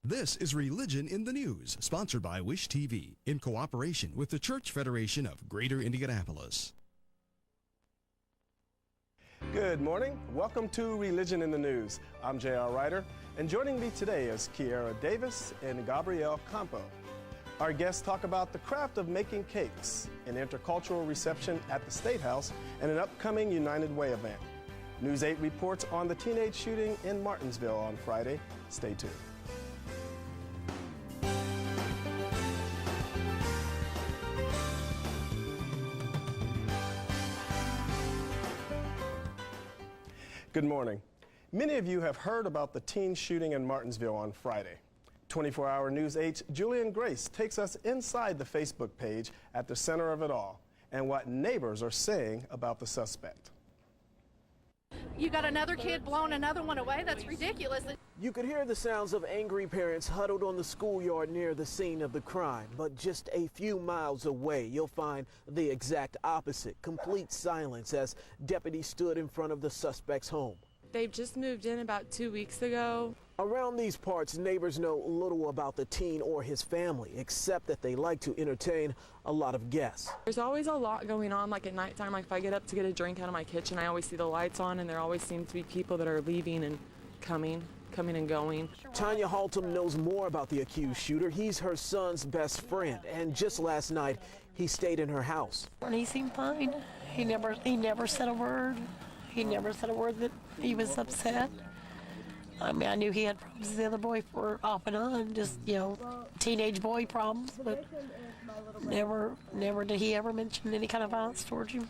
This is Religion in the News, sponsored by Wish TV, in cooperation with the Church Federation of Greater Indianapolis. Good morning. Welcome to Religion in the News. I'm J.R. Ryder, and joining me today is Kiera Davis and Gabrielle Campo. Our guests talk about the craft of making cakes, an intercultural reception at the State House, and an upcoming United Way event. News 8 reports on the teenage shooting in Martinsville on Friday. Stay tuned. Good morning. Many of you have heard about the teen shooting in Martinsville on Friday. 24-hour News 8's Julian Grace takes us inside the Facebook page at the center of it all and what neighbors are saying about the suspect. You got another kid blowing another one away? That's ridiculous. You could hear the sounds of angry parents huddled on the schoolyard near the scene of the crime, but just a few miles away, you'll find the exact opposite, complete silence as deputies stood in front of the suspect's home. They've just moved in about 2 weeks ago. Around these parts, neighbors know little about the teen or his family, except that they like to entertain a lot of guests. There's always a lot going on, like at nighttime. Like if I get up to get a drink out of my kitchen, I always see the lights on, and there always seems to be people that are leaving and coming and going. Tanya Haltom knows more about the accused shooter. He's her son's best friend, and just last night, he stayed in her house. And he seemed fine. He never said a word. He never said a word that he was upset. I mean, I knew he had problems with the other boy for off and on, just, you know, teenage boy problems, but never did he ever mention any kind of violence towards him,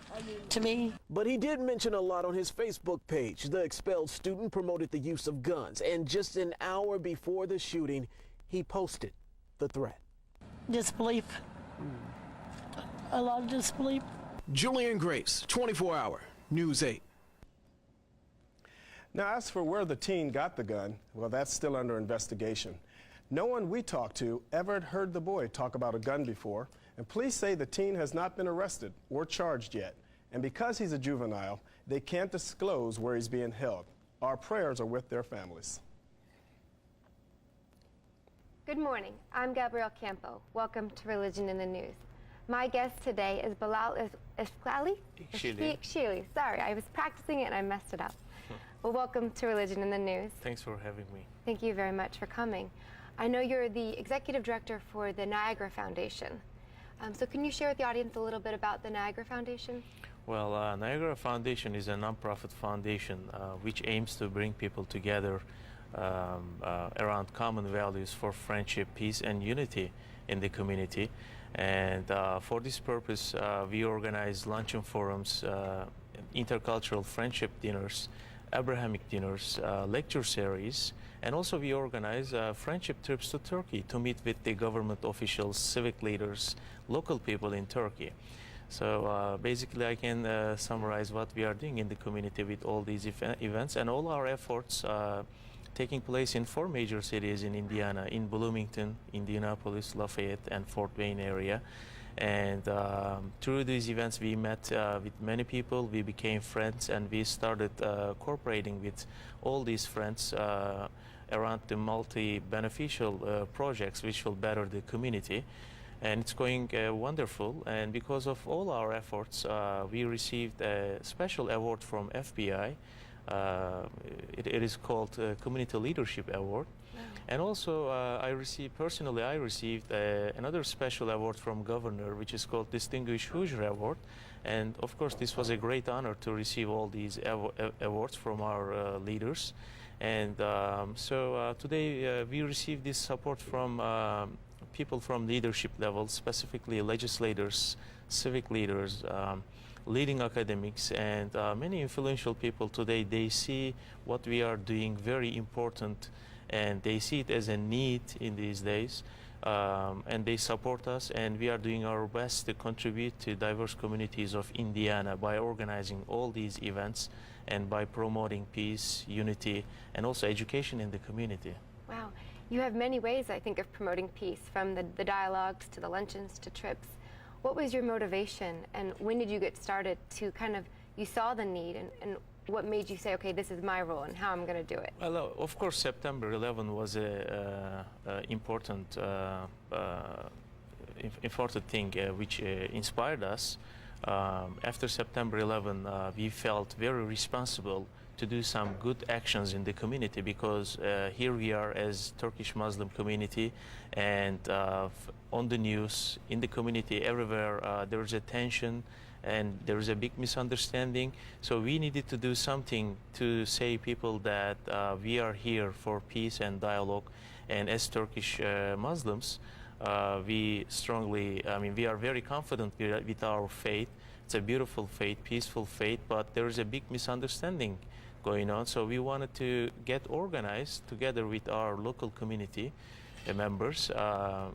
to me. But he did mention a lot on his Facebook page. The expelled student promoted the use of guns, and just an hour before the shooting, he posted the threat. Disbelief. A lot of disbelief. Julian Grace, 24-hour, News 8. Now, as for where the teen got the gun, well, that's still under investigation. No one we talked to ever had heard the boy talk about a gun before, and police say the teen has not been arrested or charged yet. And because he's a juvenile, they can't disclose where he's being held. Our prayers are with their families. Good morning. I'm Gabrielle Campo. Welcome to Religion in the News. My guest today is Bilal Ishqali? Ishqali. Sorry, I was practicing it and I messed it up. Well, welcome to Religion in the News. Thanks for having me. Thank you very much for coming. I know you're the executive director for the Niagara Foundation. So can you share with the audience a little bit about the Niagara Foundation? Well, Niagara Foundation is a nonprofit foundation which aims to bring people together around common values for friendship, peace, and unity in the community. And for this purpose, we organize luncheon forums, intercultural friendship dinners, Abrahamic dinners, lecture series, and also we organize friendship trips to Turkey to meet with the government officials, civic leaders, local people in Turkey. So basically I can summarize what we are doing in the community with all these events, and all our efforts taking place in 4 major cities in Indiana, in Bloomington, Indianapolis, Lafayette, and Fort Wayne area. And through these events, we met with many people, we became friends, and we started cooperating with all these friends around the multi-beneficial projects which will better the community. And it's going wonderful, and because of all our efforts, we received a special award from FBI. It is called Community Leadership Award. And also, I received another special award from Governor, which is called Distinguished Hoosier Award. And of course, this was a great honor to receive all these awards from our leaders. And so today we received this support from people from leadership levels, specifically legislators, civic leaders, leading academics, and many influential people today. They see what we are doing very important, and they see it as a need in these days, and they support us, and we are doing our best to contribute to diverse communities of Indiana by organizing all these events and by promoting peace, unity, and also education in the community. Wow. You have many ways, I think, of promoting peace, from the dialogues to the luncheons to trips. What was your motivation, and when did you get started to you saw the need, and what made you say, okay, this is my role and how I'm going to do it? Well, of course, September 11 was a important thing which inspired us. After September 11, we felt very responsible to do some good actions in the community, because here we are as Turkish Muslim community, and on the news, in the community, everywhere, there is a tension and there is a big misunderstanding. So we needed to do something to say people that we are here for peace and dialogue. And as Turkish Muslims, we strongly, we are very confident with our faith. It's a beautiful faith, peaceful faith, but there is a big misunderstanding going on. So we wanted to get organized together with our local community members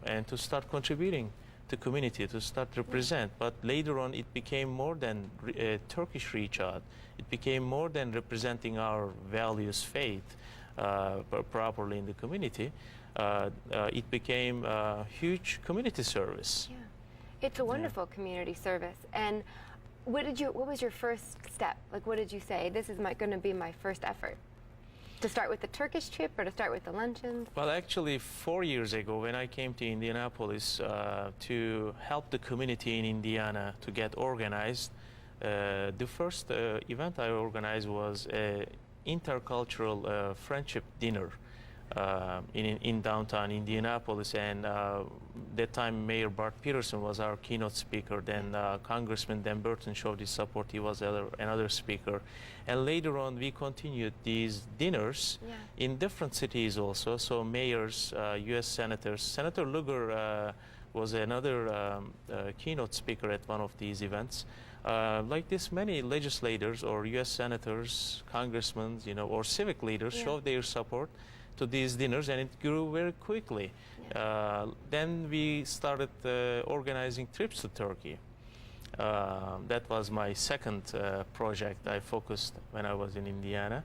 and to start contributing to community, to start represent. But later on, it became more than a Turkish reach out. It became more than representing our values, faith properly in the community. It became a huge community service. Yeah. It's a wonderful community service. And what was your first step? Like, what did you say? This is going to be my first effort. To start with the Turkish trip or to start with the luncheons? Well, actually, 4 years ago, when I came to Indianapolis to help the community in Indiana to get organized, the first event I organized was an intercultural friendship dinner in downtown Indianapolis, and that time Mayor Bart Peterson was our keynote speaker. Then Congressman Dan Burton showed his support. He was another speaker. And later on, we continued these dinners in different cities also. So mayors, U.S. senators. Senator Lugar was another keynote speaker at one of these events. Like this, many legislators or U.S. senators, congressmen, or civic leaders showed their support to these dinners, and it grew very quickly. Then we started organizing trips to Turkey. That was my second project I focused when I was in Indiana.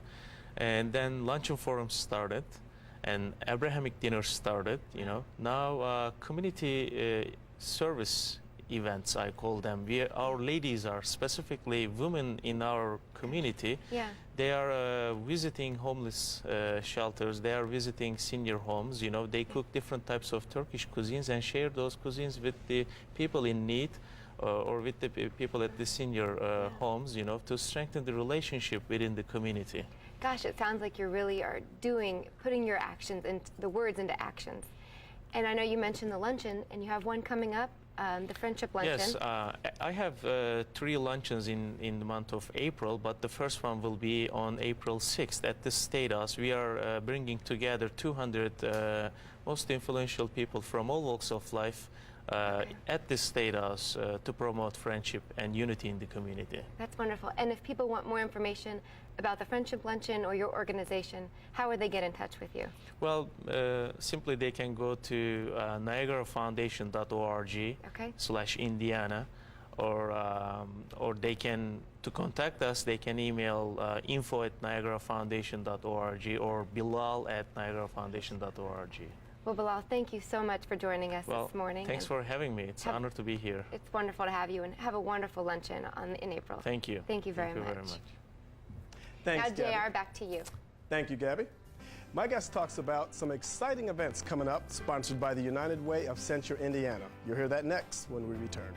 And then luncheon forums started, and Abrahamic dinners started. Now community service events, I call them. Our ladies are specifically women in our community. They are visiting homeless shelters. They are visiting senior homes. They cook different types of Turkish cuisines and share those cuisines with the people in need or with the people at the senior homes, to strengthen the relationship within the community. Gosh, it sounds like you really are putting your actions and the words into actions. And I know you mentioned the luncheon, and you have one coming up. The Friendship Luncheon. Yes, I have 3 luncheons in the month of April, but the first one will be on April 6th at the State House. We are bringing together 200 most influential people from all walks of life at the State House to promote friendship and unity in the community. That's wonderful. And if people want more information about the Friendship Luncheon or your organization, how would they get in touch with you? Well, simply they can go to niagarafoundation.org/Indiana, or they can, to contact us, they can email info@niagarafoundation.org or bilal@niagarafoundation.org. Well, Bilal, thank you so much for joining us this morning. Thanks for having me. It's an honor to be here. It's wonderful to have you, and have a wonderful luncheon in April. Thank you. Thank you very much. Thanks, now, JR, back to you. Thank you, Gabby. My guest talks about some exciting events coming up, sponsored by the United Way of Central Indiana. You'll hear that next when we return.